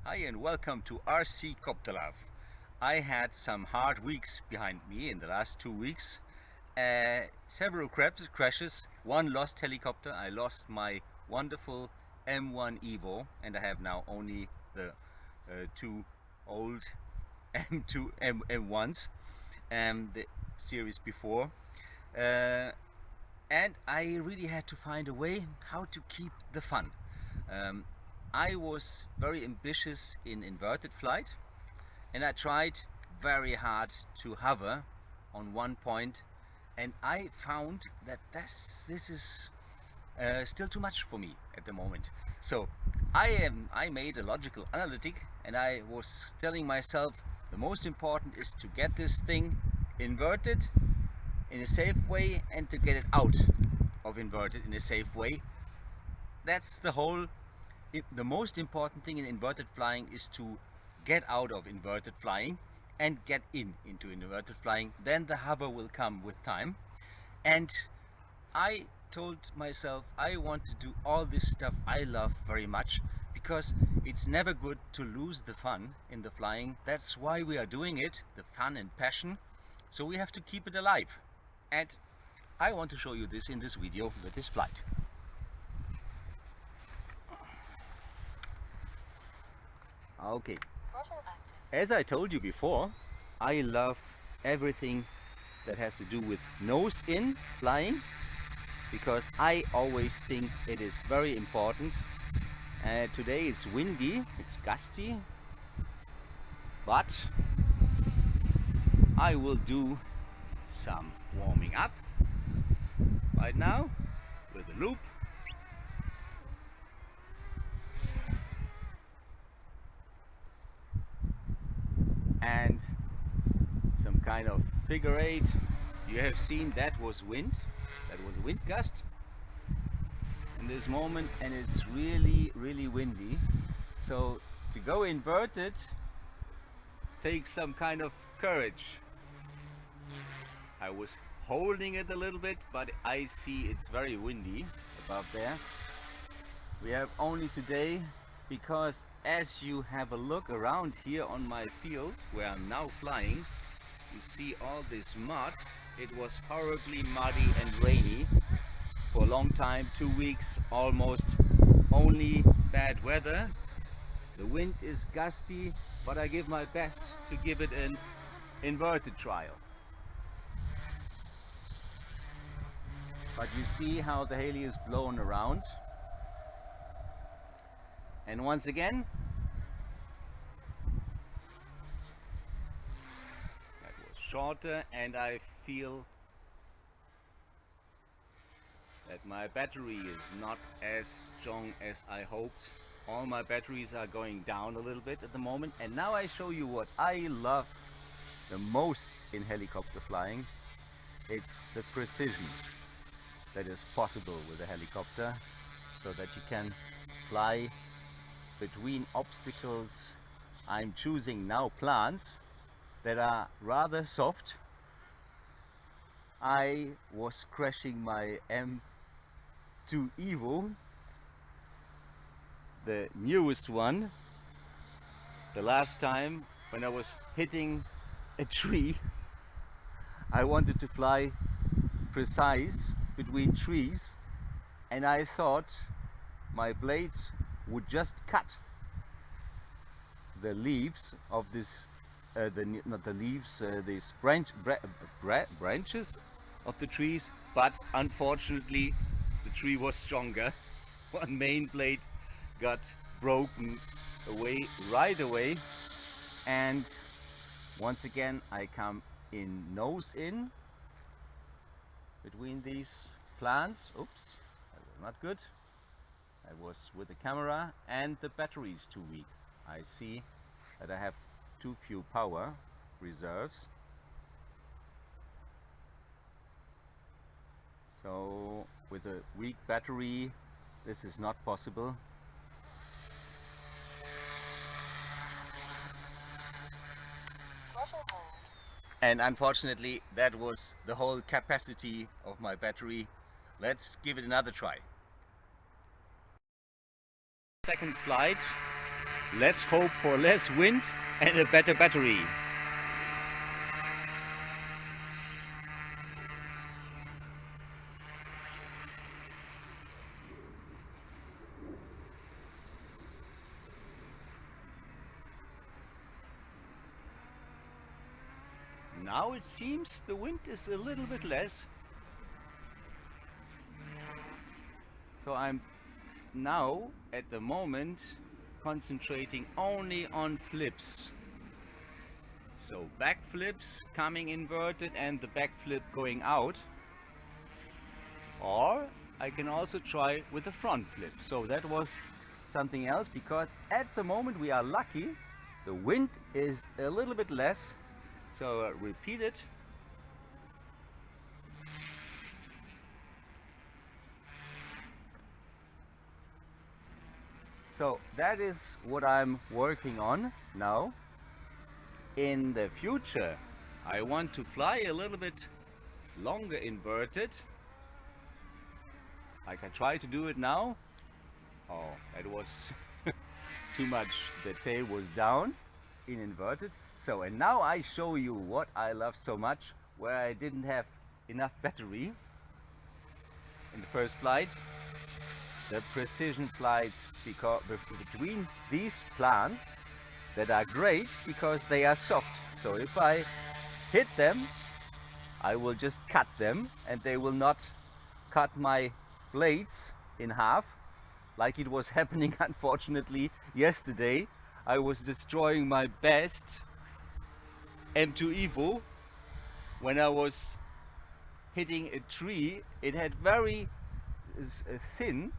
Hi and welcome to RC Copter Love. I had some hard weeks behind me in the last 2 weeks. Several crashes, one lost helicopter. I lost my wonderful M1 EVO and I have now only the two old M1s, the series before. And I really had to find a way how to keep the fun. I was very ambitious in inverted flight and I tried very hard to hover on one point, and I found that this is still too much for me at the moment. So I made a logical analytic and I was telling myself the most important is to get this thing inverted in a safe way and to get it out of inverted in a safe way. That's the most important thing in inverted flying is to get out of inverted flying and get into inverted flying. Then the hover will come with time. And I told myself I want to do all this stuff I love very much, because it's never good to lose the fun in the flying. That's why we are doing it, the fun and passion. So we have to keep it alive. And I want to show you this in this video with this flight. Okay, as I told you before, I love everything that has to do with nose in flying, because I always think it is very important. Today it's windy, it's gusty, but I will do some warming up right now with a loop. And some kind of figure eight. You have seen that was wind, that was a wind gust in this moment, and it's really windy. So to go inverted takes some kind of courage. I was holding it a little bit, but I see it's very windy above there. We have only today, because as you have a look around here on my field where I'm now flying, you see all this mud. It was horribly muddy and rainy for a long time, 2 weeks almost, only bad weather. The wind is gusty, but I give my best to give it an inverted trial. But you see how the heli is blown around. And once again, that was shorter, and I feel that my battery is not as strong as I hoped. All my batteries are going down a little bit at the moment. And now I show you what I love the most in helicopter flying. It's the precision that is possible with a helicopter, so that you can fly between obstacles. I'm choosing now plants that are rather soft. I was crashing my M2 EVO, the newest one, the last time when I was hitting a tree. I wanted to fly precise between trees, and I thought my blades would just cut the leaves of this, not the leaves, these branches of the trees, but unfortunately the tree was stronger. One main blade got broken away right away, and once again I come in nose in between these plants. Oops, that was not good. I was with the camera and the battery is too weak. I see that I have too few power reserves. So with a weak battery, this is not possible. And unfortunately, that was the whole capacity of my battery. Let's give it another try. Second flight, Let's hope for less wind and a better battery. Now it seems the wind is a little bit less. So I'm now at the moment concentrating only on flips. So backflips coming inverted and the backflip going out. Or I can also try with a front flip. So that was something else, because at the moment we are lucky. The wind is a little bit less. So repeat it. So that is what I'm working on now. In the future, I want to fly a little bit longer inverted. I can try to do it now. Oh, it was too much. The tail was down in inverted. So, and now I show you what I love so much, where I didn't have enough battery in the first flight. The precision flights, because between these plants that are great because they are soft. So if I hit them, I will just cut them and they will not cut my blades in half like it was happening unfortunately yesterday. I was destroying my best M1 EVO when I was hitting a tree. It had very thin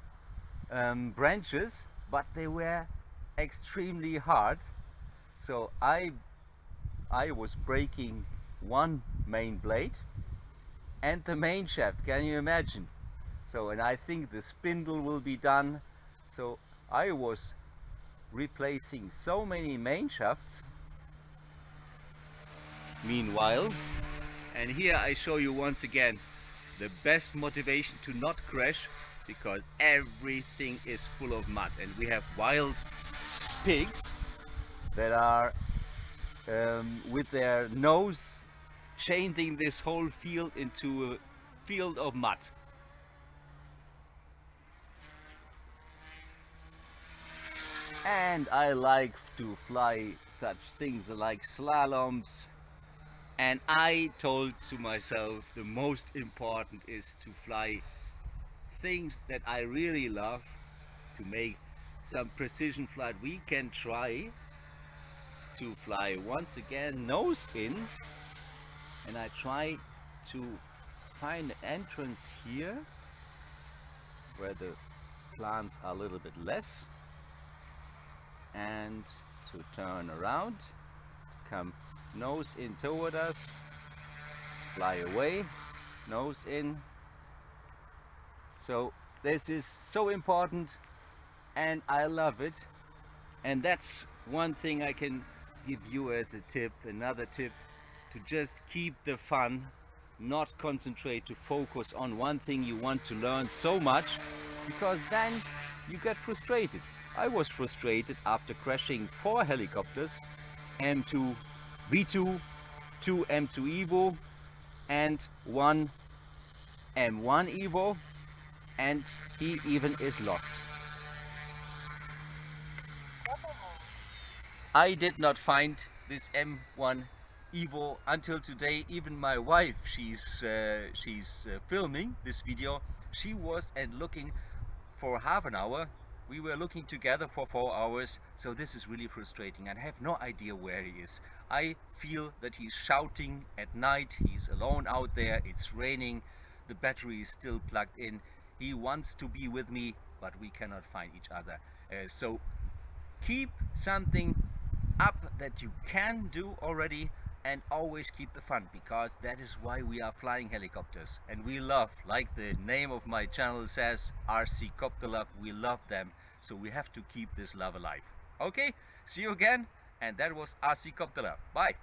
branches, but they were extremely hard. So I was breaking one main blade and the main shaft, can you imagine? So, and I think the spindle will be done. So I was replacing so many main shafts meanwhile. And here I show you once again the best motivation to not crash, because everything is full of mud and we have wild pigs that are with their nose changing this whole field into a field of mud. And I like to fly such things like slaloms, and I told to myself the most important is to fly things that I really love, to make some precision flight. We can try to fly once again nose in, and I try to find an entrance here where the plants are a little bit less, and to turn around, come nose in toward us, fly away, nose in. So this is so important and I love it, and that's one thing I can give you as a tip. Another tip, to just keep the fun, not concentrate to focus on one thing you want to learn so much, because then you get frustrated. I was frustrated after crashing 4 helicopters, M2 V2, 2 M1 EVO and 1 M1 EVO, and he even is lost. I did not find this M1 EVO until today. Even my wife, she's filming this video. She was and looking for half an hour. We were looking together for 4 hours. So this is really frustrating. I have no idea where he is. I feel that he's shouting at night. He's alone out there. It's raining. The battery is still plugged in. He wants to be with me, but we cannot find each other. So keep something up that you can do already, and always keep the fun, because that is why we are flying helicopters. And we love, like the name of my channel says, RC Copter Love, we love them. So we have to keep this love alive. Okay, see you again. And that was RC Copter Love. Bye.